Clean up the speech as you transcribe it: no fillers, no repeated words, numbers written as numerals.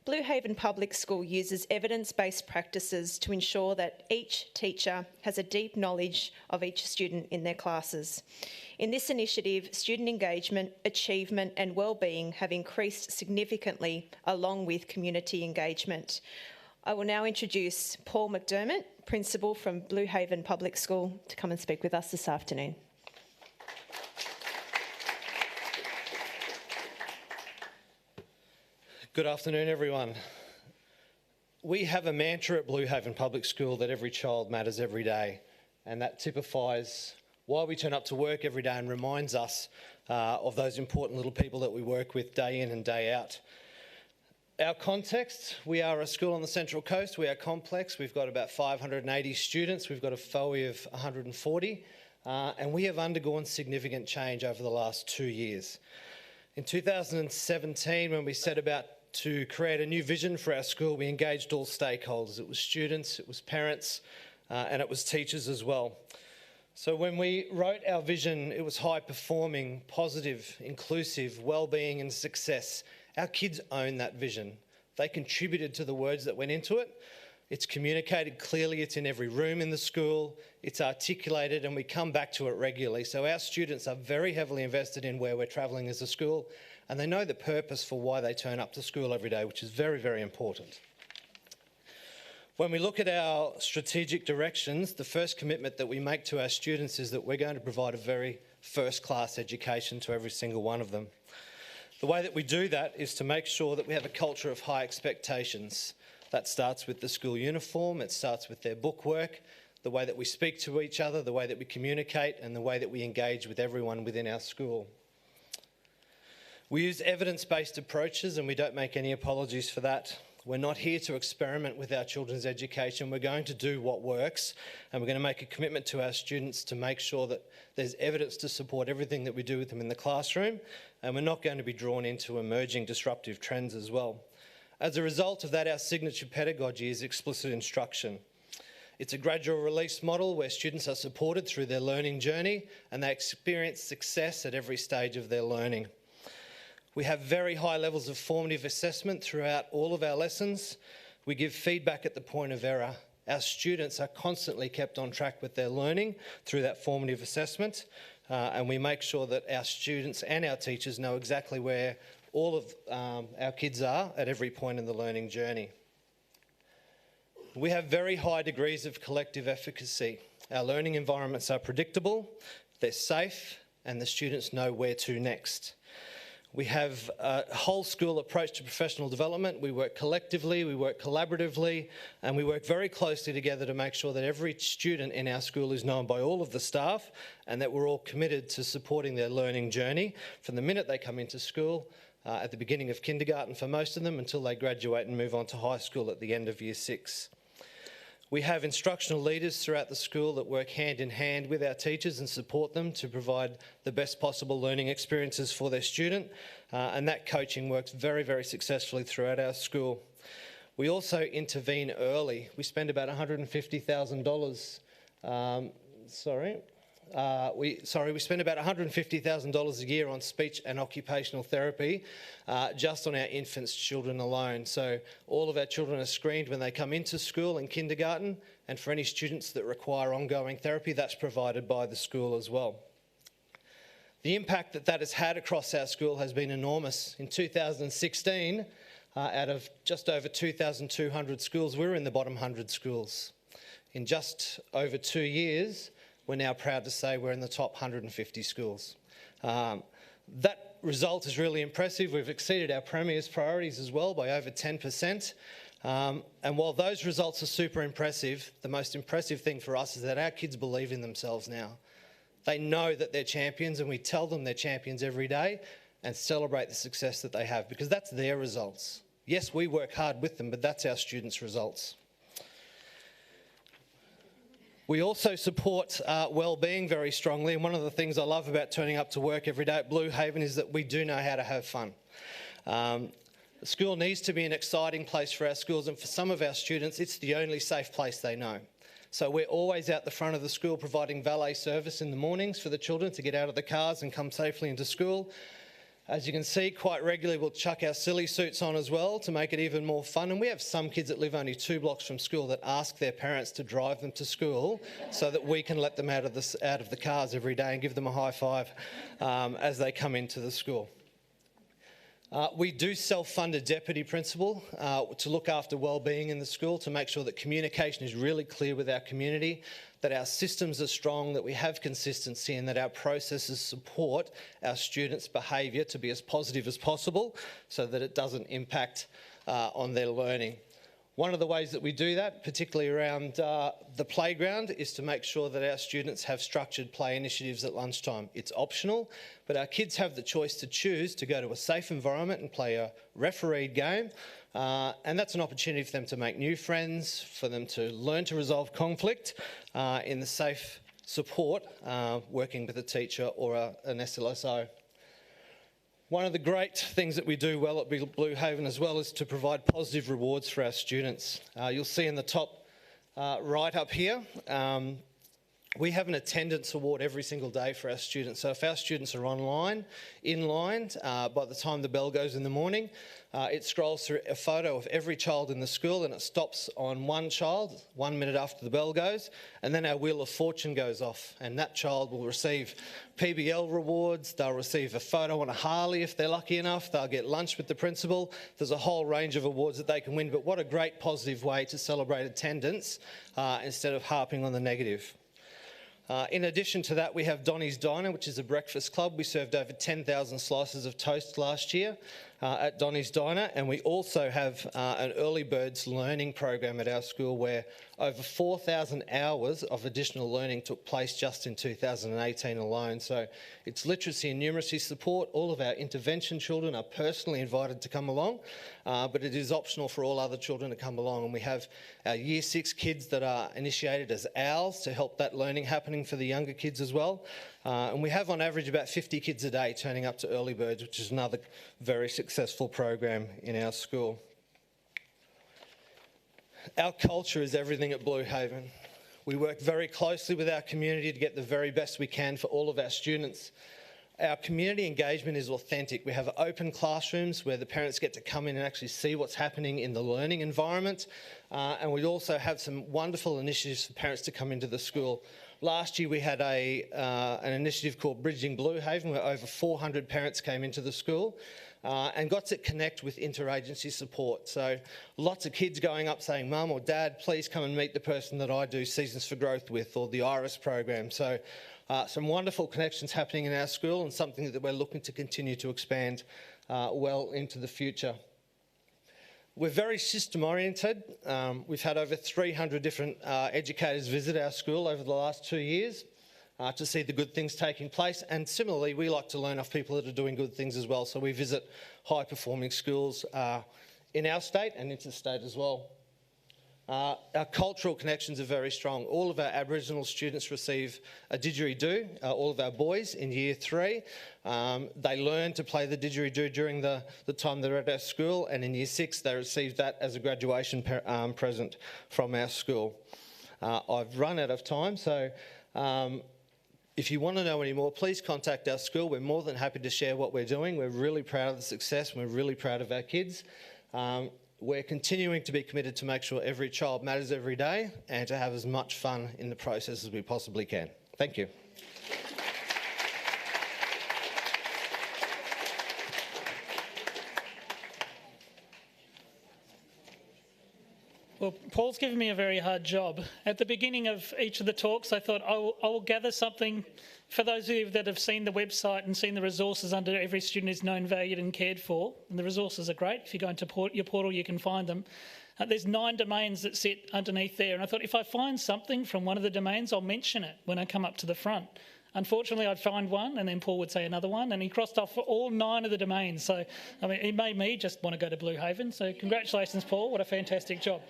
Blue Haven Public School uses evidence-based practices to ensure that each teacher has a deep knowledge of each student in their classes. In this initiative, student engagement, achievement and wellbeing have increased significantly along with community engagement. I will now introduce Paul Mcdermott, Principal from Blue Haven Public School, to come and speak with us this afternoon. Good afternoon, everyone. We have a mantra at Blue Haven Public School that every child matters every day, and that typifies why we turn up to work every day and reminds us of those important little people that we work with day in and day out. Our context, we are a school on the Central Coast. We are complex. We've got about 580 students. We've got a FOE of 140, and we have undergone significant change over the last 2 years. In 2017, when we set about to create a new vision for our school, we engaged all stakeholders. It was students, it was parents, and it was teachers as well. So when we wrote our vision, it was high performing, positive, inclusive, well-being and success. Our kids own that vision. They contributed to the words that went into it. It's communicated clearly, it's in every room in the school, it's articulated, and we come back to it regularly. So our students are very heavily invested in where we're travelling as a school, and they know the purpose for why they turn up to school every day, which is very, very important. When we look at our strategic directions, the first commitment that we make to our students is that we're going to provide a very first-class education to every single one of them. The way that we do that is to make sure that we have a culture of high expectations. That starts with the school uniform, it starts with their bookwork, the way that we speak to each other, the way that we communicate, and the way that we engage with everyone within our school. We use evidence-based approaches, and we don't make any apologies for that. We're not here to experiment with our children's education. We're going to do what works, and we're going to make a commitment to our students to make sure that there's evidence to support everything that we do with them in the classroom, and we're not going to be drawn into emerging disruptive trends as well. As a result of that, our signature pedagogy is explicit instruction. It's a gradual release model where students are supported through their learning journey and they experience success at every stage of their learning. We have very high levels of formative assessment throughout all of our lessons. We give feedback at the point of error. Our students are constantly kept on track with their learning through that formative assessment, and we make sure that our students and our teachers know exactly where all of our kids are at every point in the learning journey. We have very high degrees of collective efficacy. Our learning environments are predictable, they're safe, and the students know where to next. We have a whole school approach to professional development. We work collectively, we work collaboratively, and we work very closely together to make sure that every student in our school is known by all of the staff and that we're all committed to supporting their learning journey from the minute they come into school, at the beginning of kindergarten for most of them, until they graduate and move on to high school at the end of year 6. We have instructional leaders throughout the school that work hand in hand with our teachers and support them to provide the best possible learning experiences for their student, and that coaching works very, very successfully throughout our school. We also intervene early. We spend about $150,000. We spend about $150,000 a year on speech and occupational therapy just on our infants' children alone. So all of our children are screened when they come into school in kindergarten, and for any students that require ongoing therapy, that's provided by the school as well. The impact that that has had across our school has been enormous. In 2016, out of just over 2,200 schools, we were in the bottom 100 schools. In just over 2 years, we're now proud to say we're in the top 150 schools. That result is really impressive. We've exceeded our Premier's priorities as well by over 10%. And while those results are super impressive, the most impressive thing for us is that our kids believe in themselves now. They know that they're champions, and we tell them they're champions every day and celebrate the success that they have, because that's their results. Yes, we work hard with them, but that's our students' results. We also support wellbeing very strongly, and one of the things I love about turning up to work every day at Blue Haven is that we do know how to have fun. The school needs to be an exciting place for our schools, and for some of our students, it's the only safe place they know. So we're always out the front of the school providing valet service in the mornings for the children to get out of the cars and come safely into school. As you can see, quite regularly we'll chuck our silly suits on as well to make it even more fun. And we have some kids that live only 2 blocks from school that ask their parents to drive them to school so that we can let them out of the cars every day and give them a high five as they come into the school. We do self-fund a deputy principal to look after wellbeing in the school, to make sure that communication is really clear with our community, that our systems are strong, that we have consistency, and that our processes support our students' behaviour to be as positive as possible so that it doesn't impact on their learning. One of the ways that we do that, particularly around the playground, is to make sure that our students have structured play initiatives at lunchtime. It's optional, but our kids have the choice to choose to go to a safe environment and play a refereed game, and that's an opportunity for them to make new friends, for them to learn to resolve conflict in the safe support, working with a teacher or an SLSO. One of the great things that we do well at Blue Haven as well is to provide positive rewards for our students. You'll see in the top right up here, we have an attendance award every single day for our students. So if our students are in line, by the time the bell goes in the morning, it scrolls through a photo of every child in the school and it stops on one child 1 minute after the bell goes, and then our Wheel of Fortune goes off, and that child will receive PBL rewards, they'll receive a photo on a Harley if they're lucky enough, they'll get lunch with the principal. There's a whole range of awards that they can win, but what a great positive way to celebrate attendance instead of harping on the negative. In addition to that, we have Donny's Diner, which is a breakfast club. We served over 10,000 slices of toast last year at Donny's Diner, and we also have an early birds learning program at our school where over 4,000 hours of additional learning took place just in 2018 alone. So it's literacy and numeracy support. All of our intervention children are personally invited to come along, but it is optional for all other children to come along. And we have our Year 6 kids that are initiated as owls to help that learning happening for the younger kids as well. And we have on average about 50 kids a day turning up to early birds, which is another very successful program in our school. Our culture is everything at Blue Haven. We work very closely with our community to get the very best we can for all of our students. Our community engagement is authentic. We have open classrooms where the parents get to come in and actually see what's happening in the learning environment. And we also have some wonderful initiatives for parents to come into the school. Last year we had an initiative called Bridging Blue Haven where over 400 parents came into the school and got to connect with interagency support. So lots of kids going up saying, "Mum or Dad, please come and meet the person that I do Seasons for Growth with," or the IRIS program. So some wonderful connections happening in our school and something that we're looking to continue to expand well into the future. We're very system oriented. We've had over 300 different educators visit our school over the last 2 years to see the good things taking place. And similarly, we like to learn off people that are doing good things as well. So we visit high performing schools in our state and interstate as well. Our cultural connections are very strong. All of our Aboriginal students receive a didgeridoo, all of our boys in Year 3. They learn to play the didgeridoo during the time they're at our school, and in Year 6 they receive that as a graduation present from our school. I've run out of time, so if you want to know any more, please contact our school. We're more than happy to share what we're doing. We're really proud of the success, and we're really proud of our kids. We're continuing to be committed to make sure every child matters every day and to have as much fun in the process as we possibly can. Thank you. Well, Paul's given me a very hard job. At the beginning of each of the talks, I thought I will gather something for those of you that have seen the website and seen the resources under every student is known, valued and cared for. And the resources are great. If you go into your portal, you can find them. There's 9 domains that sit underneath there. And I thought if I find something from one of the domains, I'll mention it when I come up to the front. Unfortunately, I'd find one and then Paul would say another one, and he crossed off all 9 of the domains. So, I mean, it made me just want to go to Blue Haven. So congratulations, Paul. What a fantastic job.